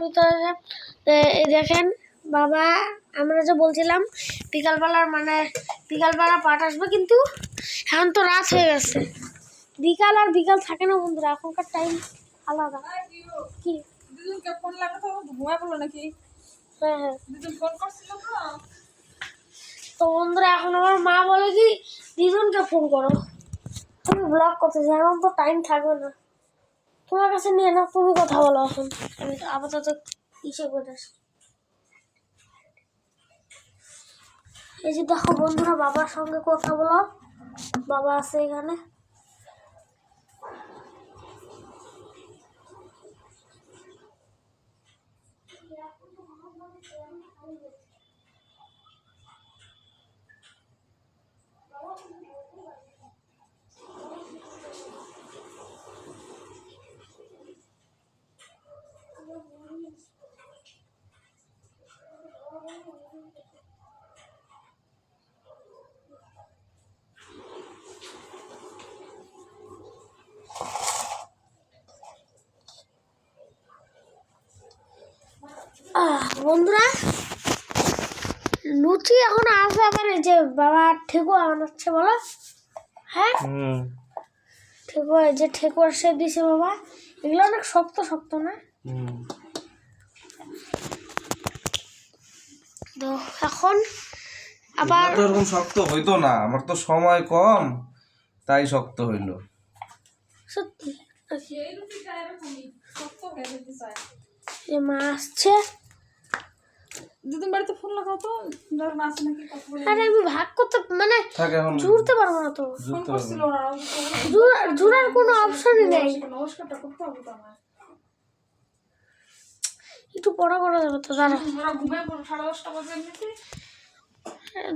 এই দেখেন বাবা, আমরা যে বলছিলাম বিকালবেলার বিকালবেলা পাঠ আসবে, কিন্তু এখন তো রাত হয়ে গেছে। বিকাল আর বিকাল থাকে না বন্ধুরা, এখনকার টাইম আলাদা। কি ফোন লাগাতো ঘুমায় বলো নাকি? হ্যাঁ হ্যাঁ, ফোন করছিল তো বন্ধুরা এখন আমার মা বলে কি দিদুনকে ফোন করো, তুমি ব্লগ করতেছি, এখন তো টাইম থাকবে না, তোমার কাছে নিয়ে নাও, তুমি কথা বলো। এখন আমি আপাতত ইসে করে আসি। এই যে দেখো বন্ধুরা, বাবার সঙ্গে কথা বলো, বাবা আছে এখানে। বন্ধুরা লুচি এখন আসবে, আবার এই যে বাবা ঠেকুয়া বানাচ্ছে বলো। হ্যাঁ ঠেকুয়া, এই যে ঠেকুয়া সে দিছে বাবা, এগুলো অনেক শক্ত শক্ত না? তো এখন আবার এরকম শক্ত হইতো না, আমার তো সময় কম তাই শক্ত হইলো। সত্যি শক্ত হয়ে যেতে চায়। যে মা আসছে, দুদিন বাড়িতে ফোন লাগাও তো, ধর মাছ নাকি কথা বলে। আরে আমি ভাগ করতে থাকে এখন জুড়তে পারবো না তো, ফোন করছিল না, জুড়ার কোনো অপশনই নেই। নমস্কারটা করতে হবে তো আমার। একটু পড়া করা যাবে তো, দাঁড়া, ওরা ঘুমিয়ে পড়ো 10:30 বাজে এমনিতে।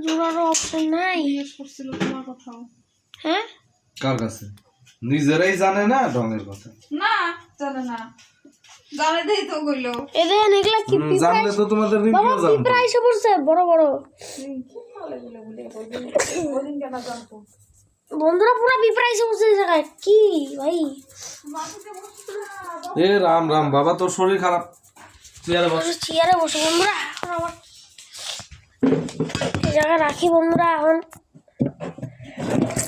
জুড়ারও অপশন নাই। জিজ্ঞেস করছিল তোমার কথাও। হ্যাঁ কার কাছে? নিজেরাই জানে না ঢঙের কথা। না জানে না, জানে দেই তো কইলো। এ দেখেন এগুলা কি জানলে তো তোমাদের বাবা, রিভিউ জানতো। পিঁপড়া এসে পড়ছে বড় বড়। কি বলে বলে বলে ওদিন কেন জানতো? বন্ধুরা পুরো পিঁপড়া এসে পড়ছে এই জায়গায়। কি ভাই, এ রাম রাম, বাবা তোর শরীর খারাপ, চেয়ারে বস। চেয়ারে বসে বন্ধুরা, এখন আবার এই জায়গায় রাখি বন্ধুরা। এখন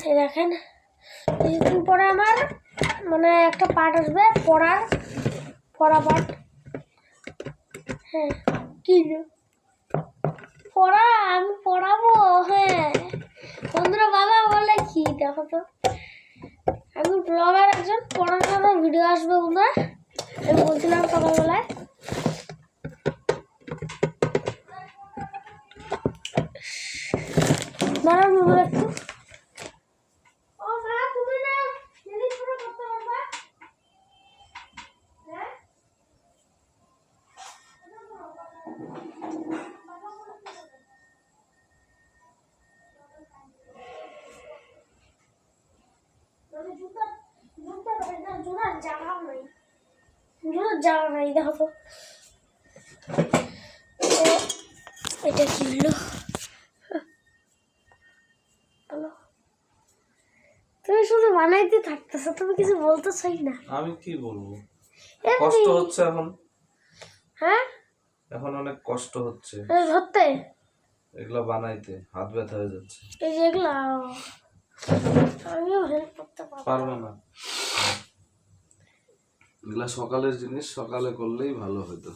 এই দেখেন কিছুদিন পরে আমার একটা পার্ট আসবে, পড়া পার্ট। হ্যাঁ কি পড়া, আমি পড়াবো। হ্যাঁ বন্ধুরা, বাবা বলে কি দেখো তো, আমি ব্লগার একজন, পড়াশোনার ভিডিও আসবে বন্ধুরা, আমি বলছিলাম সকালবেলায়। দাঁড়ান বন্ধুরা একটু। ও মা, তুমি না জিনিস পুরো করতে পারবা? হ্যাঁ জোড়ার জায়গা নাই, দেখো তো এটা কি হলো। তুমি শুধু বানাইতে থাকতেছো, তুমি কিছু বলতে চাই না। আমি কি বলবো, কষ্ট হচ্ছে এখন। হ্যাঁ এখন অনেক কষ্ট হচ্ছে ধরতে, এগুলো বানাইতে, হাত ব্যথা হয়ে যাচ্ছে। এই যে এগুলা আমিও হেল্প করতে পারবো না, এগুলা সকালের জিনিস, সকালে করলেই ভালো হতো।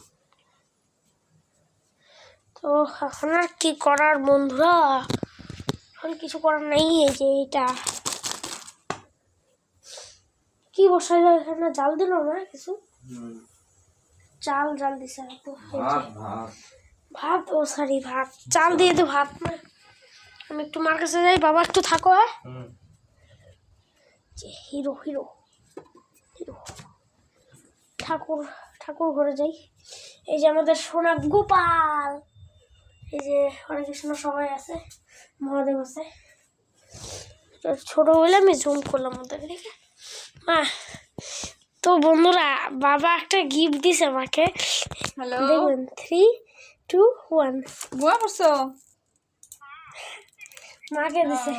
তো এখন আর কি করার বন্ধুরা, এখন কিছু করার নেই। এই যে এটা কি বসাই, এখানে জাল দিল না কিছু, জাল দিছে তো। ভাত, ও সরি ভাত, চাল দিয়ে তো ভাত না। আমি একটু মার কাছে যাই, বাবা একটু থাকো। হ্যাঁ হিরো হিরো হিরো ঠাকুর ঘরে যাই। এই যে আমাদের সোনা গোপাল, এই যে হরে কৃষ্ণ সবাই আছে, মহাদেব আছে। ছোট বলে আমি জুম করলাম ওদের দিকে। তো বন্ধুরা, বাবা একটা গিফট দিছে আমাকে, দেখবেন 3, 2, 1। বুয়া পড়ছো? মাকে দিছে,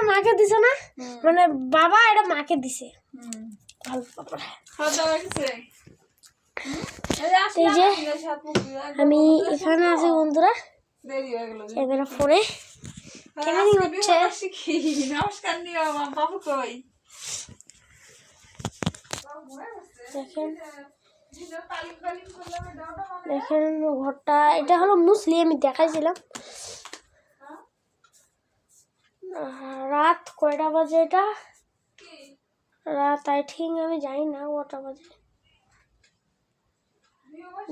মাকে দিছে না, বাবা এটা মাকে দিছে। ভালো বাবা, খাওয়া দাওয়া হয়েছে? এই যে আমি এখানে আছি বন্ধুরা, দেরি হয়ে গেল ক্যামেরা ফোনে কেমন হচ্ছে নমস্কার নিও আমার বাবু কই দেখেন। দেখেন ঘরটা, এটা হলো মুসলি, আমি দেখাইছিলাম। রাত কয়টা বাজে এটা? রাত আই থিঙ্ক, আমি জানি না কটা বাজে।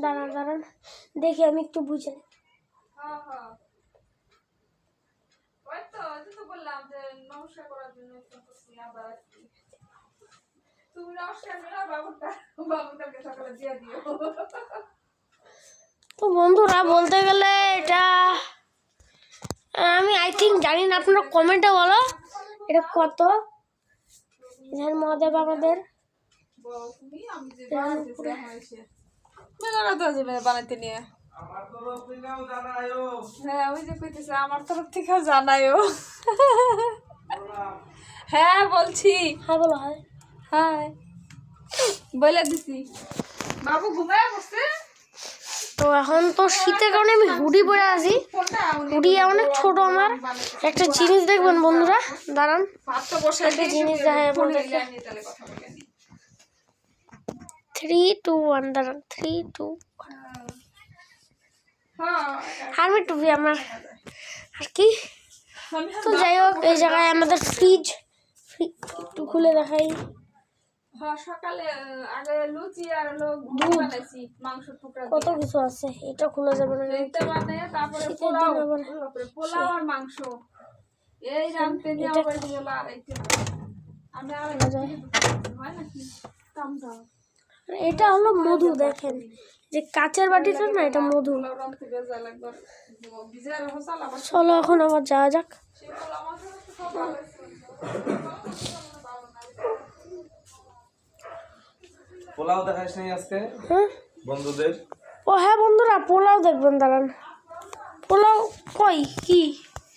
দাঁড়ান দাঁড়ান দেখি, আমি একটু বুঝে নিই। বললাম যে নমস্কার করার জন্য আবার তুমি নমস্কার নিও বাবুটাকে সকালে দিয়ে দিও। তো বন্ধুরা বলতে গেলে এটা আমি আই থিঙ্ক জানি না, আপনারা কমেন্টে বলো এটা কত। ধ্যান মহাদেব আমাদের আমি যে বানাইতে নিয়ে হ্যাঁ ওই যে কইতেছে আমার তরফ থেকেও জানাইও। হ্যাঁ বলছি, হ্যাঁ বলো। হয় হ্যাঁ বলে দিছি। বাবু ঘুমায় বসছে তো এখন তো শীতের কারণে আমি হুডি পরে আছি। হুডি অনেক ছোট আমার। একটা জিনিস দেখবেন বন্ধুরা, দাঁড়ান একটা জিনিস দেখাই আপনাদেরকে। 3, 2, 1, দাঁড়ান 3, 2, 1। আমি টুপি আমার আর কি। তো যাই হোক, এই জায়গায় আমাদের ফ্রিজ একটু খুলে দেখাই। সকালে আগে লুচি আর হলো দুধ বানাইছি, মাংস টুকরা কত কিছু আছে, এটা খুলে যাবে না। এটা বানায় তারপরে শীতের পোলাও, দিন আবার পোলাও আর মাংস এই রামতে নিয়ে আবার গেল আড়াইতে। আমি আড়াইতে হয় নাকি কাম দাও। এটা হলো মধু, দেখেন যে কাচের বাটিটা না, এটা মধু। পোলাও রামতে বেজা লাগবে ভিজার হোসাল আবার চলো এখন আবার যাওয়া যাক। সেই পোলাও মাংস সব ভালো হয়েছে। পোলাও দেখাইস নাই আজকে হ্যাঁ বন্ধুদের? ও হ্যাঁ বন্ধুরা, পোলাও দেখবেন, দাঁড়ান। পোলাও কই কি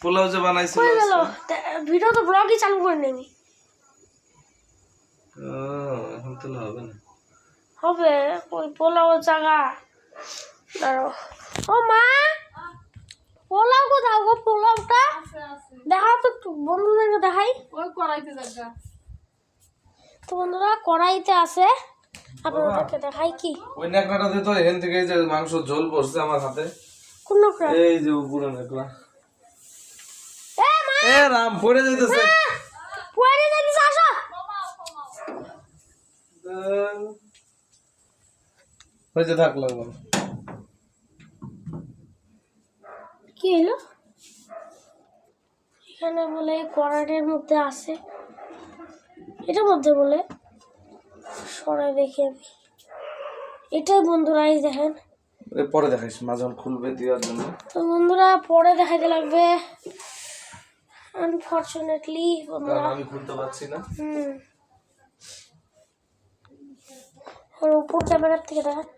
পোলাও যে বানাইছিল কই গেল? ভিডিও তো ব্লগই চালু করে নেই। এখন তো হবে না। হবে ওই পোলাও জায়গা। দাঁড়াও, ও মা পোলাও কোথাও গো? পোলাওটা দেখাও তো একটু বন্ধুদেরকে দেখাই। ওই কড়াইতে জায়গা তো বন্ধুরা কড়াইতে আছে, আপনাদেরকে দেখাই। কি ওই নেকড়াটাতে তো এখান থেকে যে মাংস ঝোল পড়ছে আমার হাতে। কোন নোকরা? এই যে উপরে নেকড়া। এ মা এ রাম পড়ে যাইতেছে। পড়ে যাইতেছে, আসো। হয়েছে থাকলো। কি হলো? এখানে বলে কড়াইয়ের মধ্যে আছে, এটার মধ্যে বলে সরাই দেখি আমি। এটাই বন্ধুরা, এই দেখেন। পরে দেখাইস, মাঝে খুলবে দেওয়ার জন্য। তো বন্ধুরা পরে দেখাইতে লাগবে আনফরচুনেটলি বন্ধুরা। আমি খুলতে পারছি না। আর উপর ক্যামেরার থেকে দেখেন,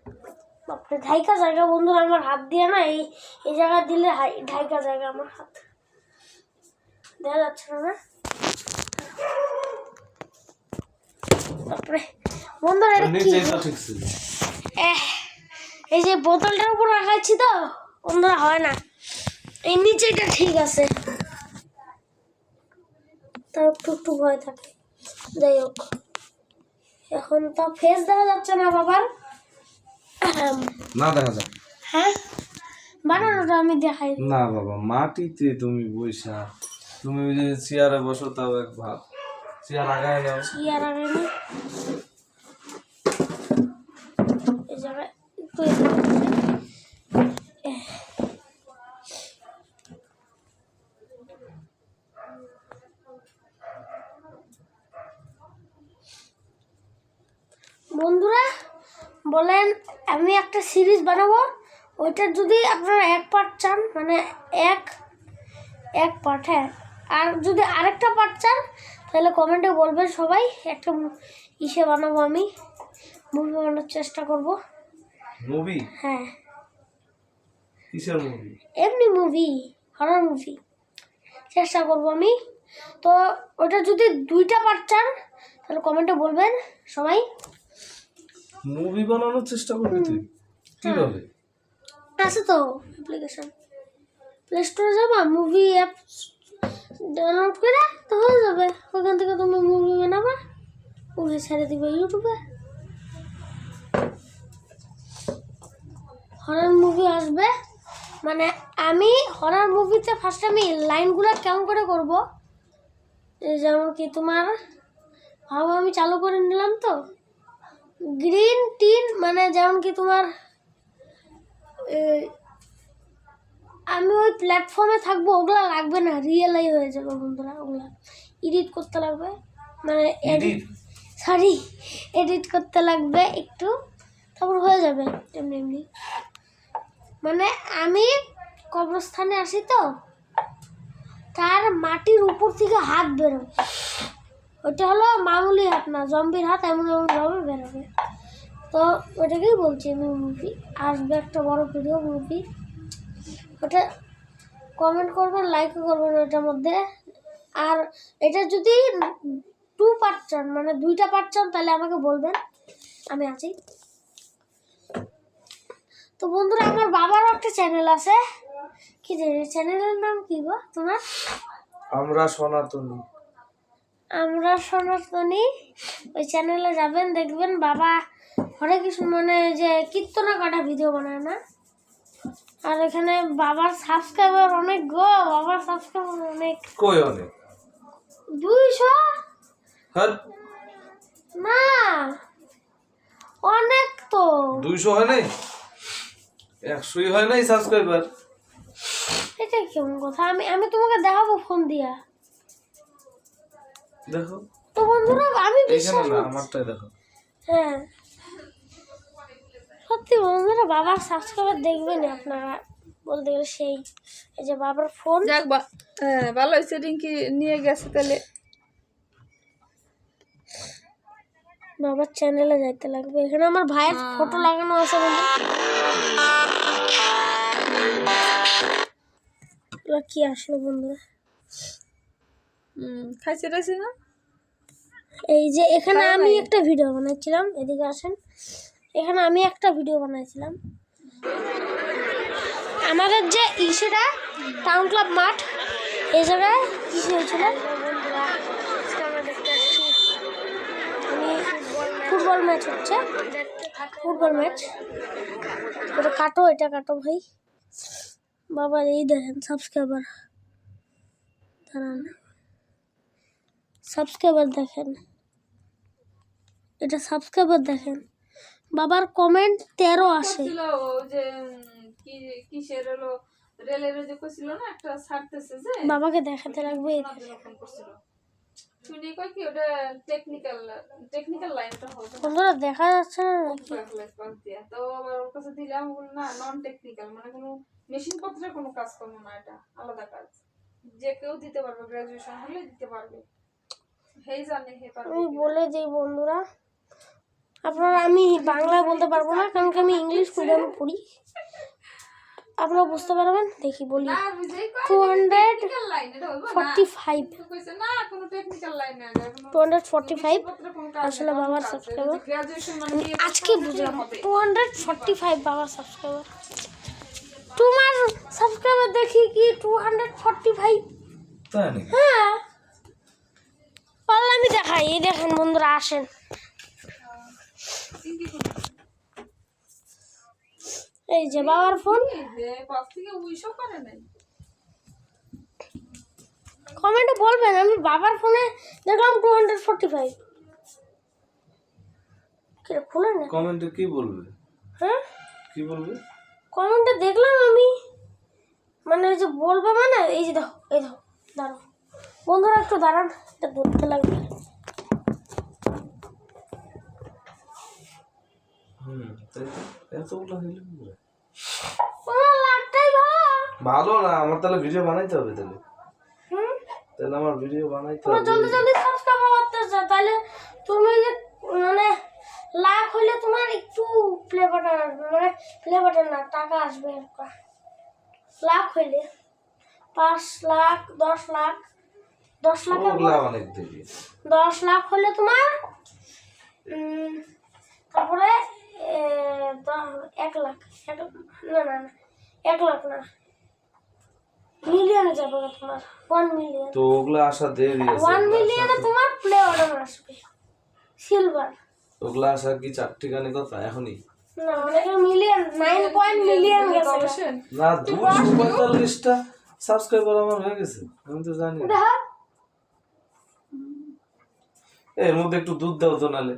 বাপরে ঢাইকা জায়গা বন্ধুরা। আমার হাত দিয়ে না এই জায়গা দিলে ঢাইকা জায়গা আমার হাত, দেখা যাচ্ছে না না? তারপরে বন্ধুরা এটা কি? ঠিক ছিল। এই যে বোতলটার উপর রাখাচ্ছি তো বন্ধুরা, হয় না। এই নিচেটা ঠিক আছে, তাও একটু একটু ভয় থাকে। যাই হোক, এখন তো ফেস দেখা যাচ্ছে না বাবার। না দেখা যায়। হ্যাঁ বানানোটা আমি দেখাই। না বাবা, মাটিতে তুমি বইসা, তুমি ওই যে চেয়ারে বসো, তাও এক ভাব। চেয়ার আগায় নাও। চেয়ার আগে না, এই জায়গায় একটু বন্ধুরা বলেন আমি একটা সিরিজ বানাবো। ওইটার যদি আপনারা এক পার্ট চান, মানে এক পার্ট, হ্যাঁ, আর যদি আরেকটা পার্ট চান তাহলে কমেন্টে বলবেন সবাই। একটা ইসে বানাবো, আমি মুভি বানানোর চেষ্টা করব। মুভি? হ্যাঁ কিসের মুভি? এমনি মুভি, হরর মুভি চেষ্টা করব আমি। তো ওটা যদি 2টা পার্ট চান তাহলে কমেন্টে বলবেন সবাই। মুভি বানানোর চেষ্টা করবি তুই কিভাবে? আছে তো অ্যাপ্লিকেশন, প্লে স্টোরে যাবা, মুভি অ্যাপ ডাউনলোড করে তো হয়ে যাবে। ওখান থেকে তুমি মুভি বানাবা, মুভি ছেড়ে দিবে ইউটিউবে। হরর মুভি আসবে, মানে আমি হরর মুভিতে ফার্স্ট আমি লাইনগুলো কেমন করে করব, যেমন কি তোমার ভাবো আমি চালু করে নিলাম তো গ্রিন টিন, মানে যেমন কি তোমার আমি ওই প্ল্যাটফর্মে থাকবো, ওগুলা লাগবে না, রিয়েলাই হয়ে যাবে বন্ধুরা। ওগুলা এডিট করতে লাগবে, মানে এডিট করতে লাগবে একটু, তারপর হয়ে যাবে এমনি এমনি। মানে আমি কবরস্থানে আসি তো, তার মাটির উপর থেকে হাত বেরোবে, ওটা হলো মামুলি হাত না, জম্বির হাত এমন এমনভাবে বেরোবে। তো ওটাকেই বলছি আমি মুভি আসবে, একটা বড় ভিডিও মুভি। ওটা কমেন্ট করবেন, লাইকও করবেন ওটার মধ্যে। আর এটা যদি 2 পার্ট চান, মানে 2টা পার্ট চান, তাহলে আমাকে বলবেন, আমি আছি। তো বন্ধুরা আমার বাবারও একটা চ্যানেল আছে, কি জানি চ্যানেলের নাম কি গো তোমার? আমরা সনাতনী। আমরা সনাতনী। ওই চ্যানেলে যাবেন, দেখবেন বাবা হরে কৃষ্ণ, মানে যে কীর্তনা কাটা ভিডিও বানায় না। আর এখানে বাবার সাবস্ক্রাইবার অনেক গো, বাবার সাবস্ক্রাইবার অনেক। কই অনেক? 200 হ্যাঁ না, অনেক তো। 200 হয় নাই, 100ই হয় নাই সাবস্ক্রাইবার। এটা কেমন কথা? আমি তোমাকে দেখাবো ফোন দিয়া, দেখো তো বন্ধুরা আমি এখানে বিশ্বাস না, করছি। আমারটাই দেখো। হ্যাঁ সত্যি বন্ধুরা, বাবার সাবস্ক্রাইবার দেখবেন আপনারা, বলতে গেলে সেই এই যে বাবার ফোন। যাক হ্যাঁ ভালো হয়েছে, রিঙ্কি নিয়ে গেছে তাহলে। বাবার চ্যানেলে যাইতে লাগবে, এখানে আমার ভাইয়ের ফটো লাগানো আছে বন্ধু। এগুলো কি আসলো বন্ধুরা? খাইছে টাইছে না? এই যে এখানে আমি একটা ভিডিও বানাইছিলাম, এদিকে আসেন, এখানে আমি একটা ভিডিও বানাইছিলাম। আমাদের যে ইসেটা টাউন ক্লাব মাঠ, এই জায়গায় ইসে হয়েছিল, ফুটবল ম্যাচ হচ্ছে, ফুটবল ম্যাচ। এটা কাটো, এটা কাটো ভাই। বাবার এই দেখেন সাবস্ক্রাইবার, দাঁড়ান, সাবস্ক্রাইবার দেখেন, এটা সাবস্ক্রাইবার দেখেন। বাবার কমেন্ট 13 আসে। ছিল যে কি কিসের হলো রেলের যে কইছিল না একটা ছাড়তেছে, যে বাবাকে দেখাতে লাগবে। এরকম করছিল, শুনি কই কি ওটা টেকনিক্যাল লাইনটা হবে না, বন্ধুরা দেখা যাচ্ছে না নাকি? তো আবার ওর কাছে দিলাম, বলল না নন টেকনিক্যাল, মানে কোনো মেশিন পত্রের কোনো কাজ করবো না, এটা আলাদা কাজ, যে কেউ দিতে পারবে, গ্রাজুয়েশন হলে দিতে পারবে, হেই জানে হে পারবে। আমি বলে দিই বন্ধুরা, আপনারা, আমি বাংলায় বলতে পারবো না, কারণ কি আমি ইংলিশ মিডিয়ামে পড়ি, আপনারা বুঝতে পারবেন। দেখি বলি, না বুঝেই কই 245 লাইন এটা হইবো না, কইছে না কোনো টেকনিক্যাল লাইন না, কোনো 245 পত্রের কোনো কাজ আসলে বাবার সাবস্ক্রাইবার। গ্রাজুয়েশন মানে আমি আজকে বুঝলাম 245 বাবার সাবস্ক্রাইবার। তোমার সাবস্ক্রাইবার দেখি কি 245? তাই নাকি? হ্যাঁ পারলে আমি দেখাই, এই দেখেন বন্ধুরা, আসেন। এই যে বাবার ফোন, যে পাশ থেকে উইশও করে নাই। কমেন্টে বলবেন, আমি বাবার ফোনে দেখলাম 245। কি খুলে না? কমেন্টে কি বলবে? হ্যাঁ কি বলবে? কমেন্টে দেখলাম আমি, মানে ওই যে বলবো, মানে এই যে দেখো, এই দেখো, দাঁড়াও বন্ধুরা একটু দাঁড়ান, এটা ধরতে লাগবে। তাই তো, এতগুলো হইলো কি করে? তোমার লাটটাই ভালো। ভালো না, আমার তাহলে ভিডিও বানাইতে হবে, তাহলে হুম, তাহলে আমার ভিডিও বানাইতে তোমার হবে। জলদি জলদি সাবস্ক্রাইব করতে চাও, তাহলে তুমি যে মানে লাখ হইলে তোমার একটু প্লে বাটন আসবে, মানে প্লে বাটন না, টাকা আসবে একটা। লাখ হইলে 5 লাখ 10 লাখ, 10 লাখের ওগুলা অনেক দেখি। 10 লাখ হলে তোমার তারপরে 1 লাখ, না না না 1 লাখ না, মিলিয়নে যাবে তোমার, 1 মিলিয়ন। তো ওগুলো আসা দেরি আছে। 1 মিলিয়নে তোমার প্লে অর্ডার আসবে, সিলভার। ওগুলো আসা কি চারটিখানি কথা এখনই? না অনেকে মিলিয়ন, 9 মিলিয়ন গেছে। অবশ্যই না 245টা সাবস্ক্রাইবার আমার হয়ে গেছে, আমি তো জানি না। দেখো এর মধ্যে একটু দুধ দাও তো নালে।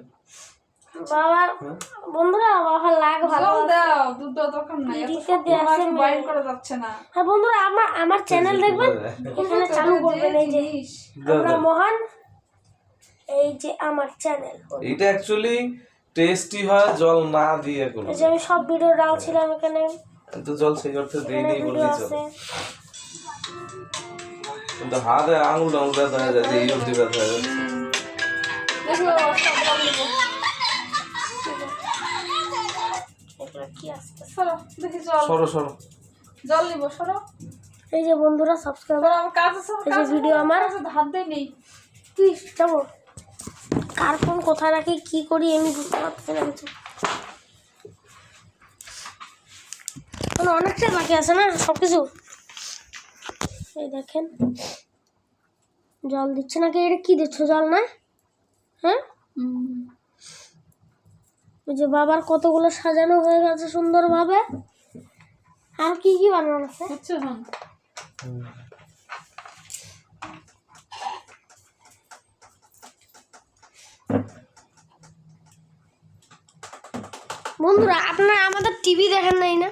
বাবা, বন্ধুরা বাবা লাগ ভালো জল দাও, দুধ দেওয়ার দরকার নাই, এত দিতে দেয়া আছে শক্ত বাইর করা যাচ্ছে না। হ্যাঁ বন্ধুরা, আমার চ্যানেল দেখবেন, এখানে চালু করবেন এই যে আমরা মহান, এই যে আমার চ্যানেল। এটা অ্যাকচুয়ালি টেস্টি হয় জল না দিয়ে করলে। এই যে আমি সব ভিডিও ডালছিলাম এখানে, তো জল সেই অর্থে দেই এখানে নেই ভিডিও বললেই আছে। চলে। কিন্তু হাতে আঙুল ব্যথা হয়ে যাচ্ছে, এই অবধি ব্যথা হয়ে যাচ্ছে। দেখো সব জল দেবো। এগুলো কি আসছে? সরো দেখি জল, সরো সরো। জল নিবো, সরো। এই যে বন্ধুরা সাবস্ক্রাইবার, আমার কাজ আছে, এই যে ভিডিও আমার হাত দেয় নেই। কি যাবো, কার ফোন কোথায় রাখি কি করি আমি বুঝতে পারছি না কিছু। অনেকটা বাকি আছে না সবকিছু। এই দেখেন জল দিচ্ছে নাকি, এটা কি দিচ্ছ জল না? হ্যাঁ ওই যে বাবার কতগুলো সাজানো হয়ে গেছে সুন্দরভাবে। আর কি কি বানানো আছে? হচ্ছে এখন বন্ধুরা আপনারা আমাদের টিভি দেখেন নাই না?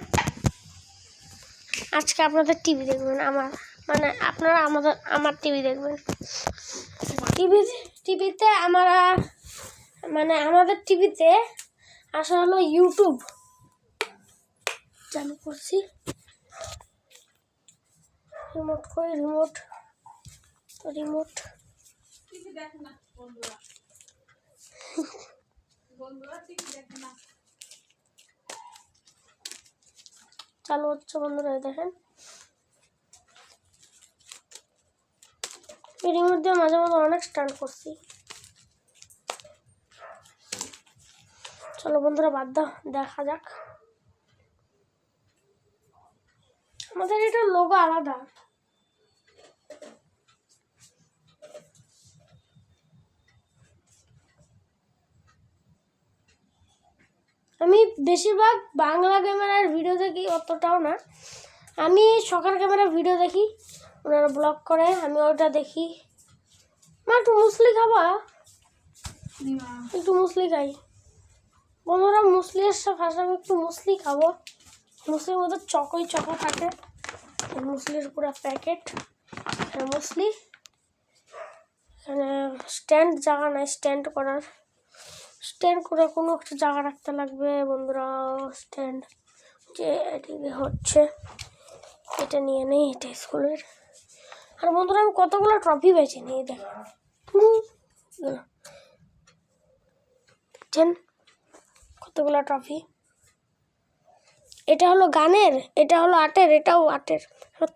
আজকে আপনাদের টিভি দেখবেন, আপনারা আমার টিভি দেখবেন। টিভিতে আমাদের টিভিতে আসা হলো ইউটিউব চালু করছি। রিমোট কই, রিমোট টিভি দেখে না বন্ধুরা, বন্ধুরা টিভি দেখে না। চালু হচ্ছে বন্ধুরা, এই দেখেন এই রিমোট দিয়ে মাঝে মাঝে অনেক স্টান্ট করছি। চলো বন্ধুরা বাদ দাও, দেখা যাক। আমাদের এটা লোগো আলাদা। আমি বেশিরভাগ বাংলা ক্যামেরার ভিডিও দেখি, অতটাও না। আমি শখের ক্যামেরার ভিডিও দেখি, ওনারা ব্লগ করে, আমি ওটা দেখি। মা একটু মুসলি খাবা? একটু মুসলি খাই বন্ধুরা, মুসলি এসে ফার্স্ট আমি একটু মুসলি খাবো। মুসলির মধ্যে চকই চকো থাকে, মুসলির পুরো প্যাকেট। মুসলি এখানে স্ট্যান্ড জায়গা নাই, স্ট্যান্ড করে কোনো একটা জায়গা রাখতে লাগবে বন্ধুরা। স্ট্যান্ড যে এদিকে হচ্ছে, এটা নিয়ে নেই, এটা স্কুলের। আর বন্ধুরা আমি কতগুলো ট্রফি পেয়েছি নিয়ে দেখেন, কতগুলো ট্রফি। এটা হলো গানের, এটা হলো আর্টের, এটাও আর্টের,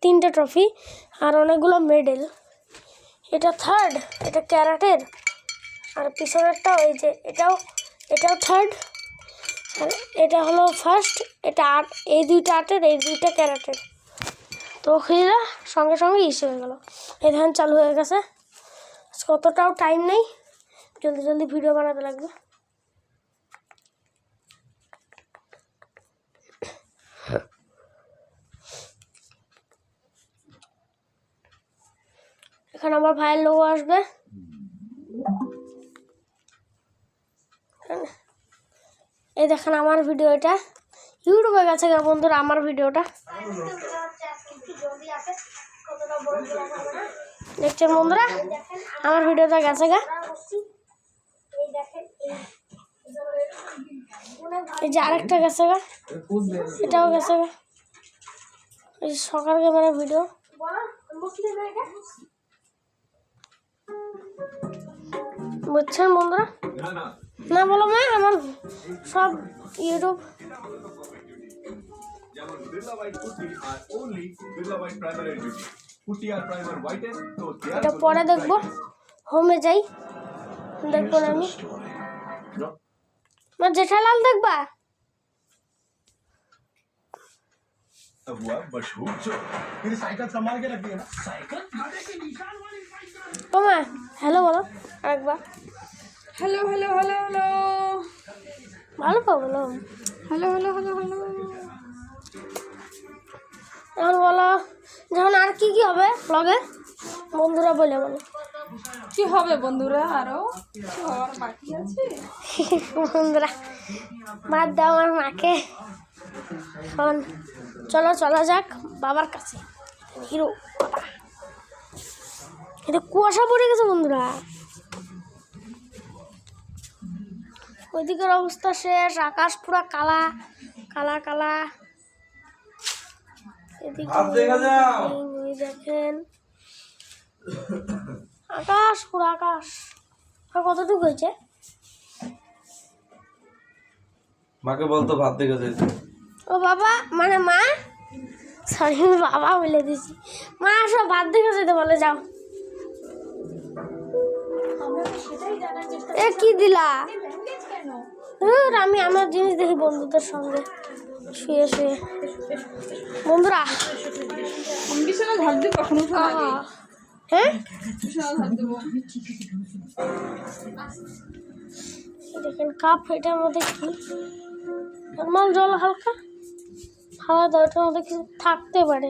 3টে ট্রফি আর অনেকগুলো মেডেল। এটা 3rd, এটা ক্যারাটের। আর পিছনেরটা ওই যে এটাও 3rd, আর এটা হলো 1st। এটা এই 2টা আর্টের, এই 2টা ক্যারাটের। তো খেলা সঙ্গে সঙ্গে ইস্যু হয়ে গেল। এই ধান চালু হয়ে গেছে। কতটাও টাইম নেই, জলদি জলদি ভিডিও বানাতে লাগবে। এখানে আমার ভাইয়ের লোগো আসবে। এই দেখেন আমার ভিডিও, এটা ইউটিউবে গেছে গা বন্ধুরা আমার ভিডিওটা। দেখছেন বন্ধুরা আমার ভিডিওটা গেছে গা। এই যে আরেকটা গেছে গা, এটাও গেছে গা। এই সকাল ক্যামেরা ভিডিও বুঝছেন বন্ধুরা? না বলো মা, আমার সব ইউটিউব। এটা পরে দেখবো, হোমে যাই দেখবো না আমি। আমার জেঠালাল দেখবা? अब हुआ मशहूर जो मेरी साइकिल संभाल के रखिए ना साइकिल ও মা হ্যালো বলো আরেকবার। হ্যালো হ্যালো হ্যালো হ্যালো ভালো তো বলো। হ্যালো হ্যালো হ্যালো হ্যালো এখন বলো যখন আর কি কি হবে ব্লগে বন্ধুরা বলে বলো। কি হবে বন্ধুরা? আরো কিছু হওয়ার বাকি আছে। বন্ধুরা বাদ দাও আমার মাকে। এখন চলো চলা যাক বাবার কাছে। হিরো বাবা, এটা কুয়াশা পড়ে গেছে বন্ধুরা। ওইদিকের অবস্থা শেষ, আকাশ পুরা কালা কালা কালা। এদিকে হাত দেখা যাও। ওই দেখেন আকাশ পুরা আকাশ। আর কতটুকু হয়েছে? মাকে বলতো ভাত দেখে যেতে। ও বাবা মানে মা, সরি আমি বাবা বলে দিছি। মা আসো ভাত দেখে যেতে বলে, যাও। এ কি দিলা? আমি আমার জিনিস দেখি বন্ধুদের সঙ্গে শুয়ে শুয়ে। বন্ধুরা বিছানা ঝাড় দিয়ে কখনো হ্যাঁ বিছানা ঝাড় দেবো। দেখেন কাপ, এটার মধ্যে কি নর্মাল জল হালকা খাওয়া দাওয়া, এটার মধ্যে কিছু থাকতে পারে।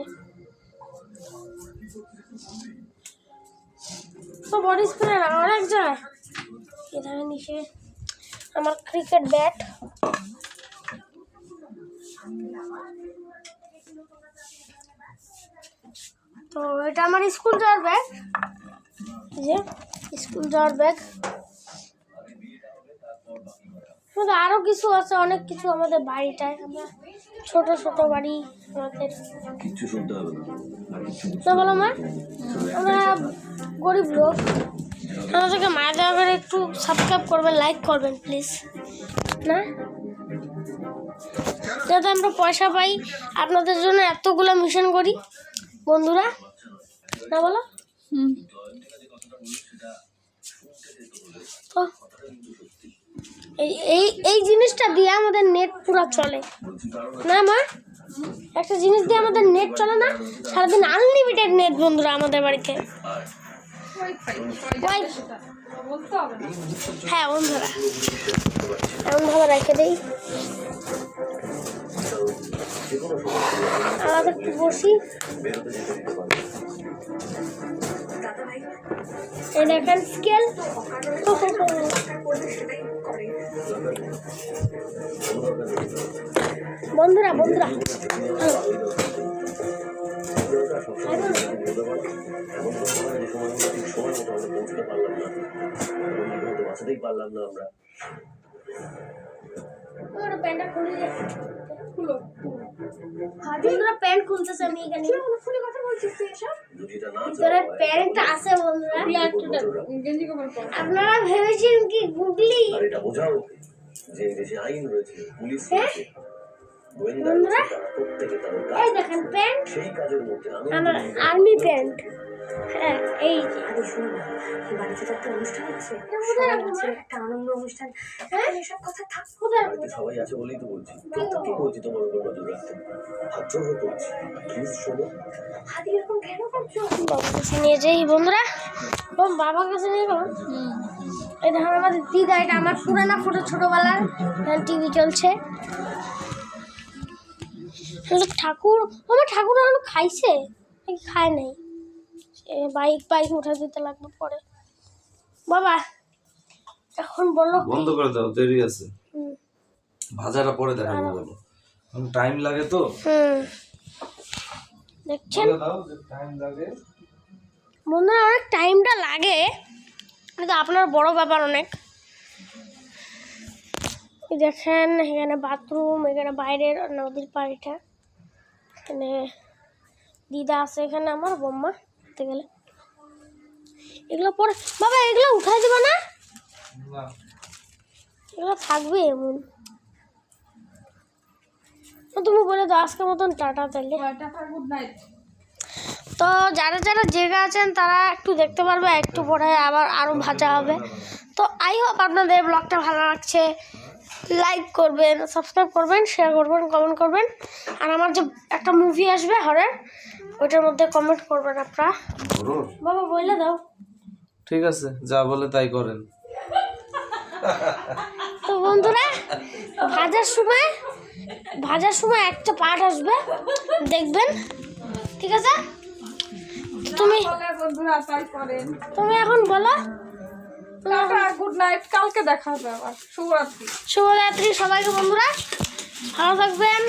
তো বডি স্প্রে অনেক জায়গায় এখানে নিচে আমার ক্রিকেট ব্যাট। তো এটা আমার স্কুল যাওয়ার ব্যাগ, যে স্কুল যাওয়ার ব্যাগ। আরো কিছু আছে, অনেক কিছু আমাদের বাড়িটায়। আমরা ছোট ছোট বাড়ি আমাদের। किच्छु শুনতে হবে না বলো মা, আমরা গরিব লোক। আমাদেরকে মায়া দেওয়া করে একটু সাবস্ক্রাইব করবেন, লাইক করবেন প্লিজ, না যাতে আমরা পয়সা পাই। আপনাদের জন্য এতগুলো মিশন করি বন্ধুরা, না বলো? তো এই এই জিনিসটা দিয়ে আমাদের নেট পুরো চলে না মা? একটা জিনিস দিয়ে আমাদের নেট চলে না, সারাদিন আনলিমিটেড নেট বন্ধুরা আমাদের বাড়িতে। বলতে হবে না। হ্যাঁ বন্ধুরা এমনভাবে রেখে দেই। আলাদা একটু বসি। এই দেখেন স্কেল। বন্ধুরা বন্ধুরা পারলাম না আমরা প্যান্টটা খুলে খুলো বন্ধুরা, প্যান্ট খুলতেছে। আমি এখানে ভিতরে প্যান্ট আছে বন্ধুরা। গেঞ্জি কাপড় পর আপনারা ভেবেছেন কি গুগলি? আর এটা বোঝাও যে দেশে আইন রয়েছে, পুলিশ রয়েছে, গোয়েন্দা বন্ধুরা রয়েছে, তারা প্রত্যেকে তাদের এই কাজ দেখেন প্যান্ট, সেই কাজের মধ্যে আমার আর্মি প্যান্ট। হ্যাঁ এই যে বাড়িতে তো একটা অনুষ্ঠান আছে, কোথায় রাখবো মা? একটা আনন্দ অনুষ্ঠান। হ্যাঁ এসব কথা থাক। কোথায় রাখবো? বাড়িতে সবাই আছে বলেই তো বলছি, কি বলছি তোমার উপর নজর রাখতে, হাত জোর করছি, প্লিজ শোনো। হাতি এরকম কেন করছো? বাবার কাছে নিয়ে যাই বন্ধুরা। বাবার কাছে নিয়ে গেলাম। এই দেখুন আমাদের দিদা, এটা আমার পুরানা ফটো, ছোটবেলার টিভি চলছে। ঠাকুর, আমার ঠাকুর এখন খাইছে নাকি খায় নাই, বাইক উঠে দিতে লাগবে পরে। বাবা এখন বলো বন্ধ করে দাও, দেরি আছে। ভাজাটা পরে দেখাবো বলো, টাইম লাগে তো। দেখছেন বলে দাও যে টাইম লাগে। বন্ধুরা অনেক টাইমটা লাগে, কিন্তু আপনার বড় ব্যাপার অনেক। এই দেখেন এখানে বাথরুম, এখানে বাইরের নদীর পাড়িটা, এখানে দিদা আছে, এখানে আমার বোম্মা দেখতে গেলে। এগুলো পরে বাবা এগুলো উঠাই দেবো না, এগুলো থাকবে এমন। তুমি বলে দাও আজকের মতন টাটা তাহলে। Tata, good night. তো যারা যারা জায়গা আছেন তারা একটু দেখতে পারবে, একটু পরে আবার আরও ভাজা হবে। তো আই হোপ আপনাদের ব্লগটা ভালো লাগছে। লাইক করবেন, সাবস্ক্রাইব করবেন, শেয়ার করবেন, কমেন্ট করবেন। আর আমার যে একটা মুভি আসবে হরর, ওইটার মধ্যে কমেন্ট করবেন আপনারা। হরর? বাবা বলে দাও। ঠিক আছে, যা বলে তাই করেন। তো বন্ধুরা, ভাজার সময় একটা পার্ট আসবে, দেখবেন। ঠিক আছে, তুমি বলে বন্ধুরা তাই করেন। তুমি এখন বলো। গুড নাইট, কালকে দেখা হবে আবার। শুভরাত্রি। শুভরাত্রি সবাইকে বন্ধুরা, ভালো থাকবেন।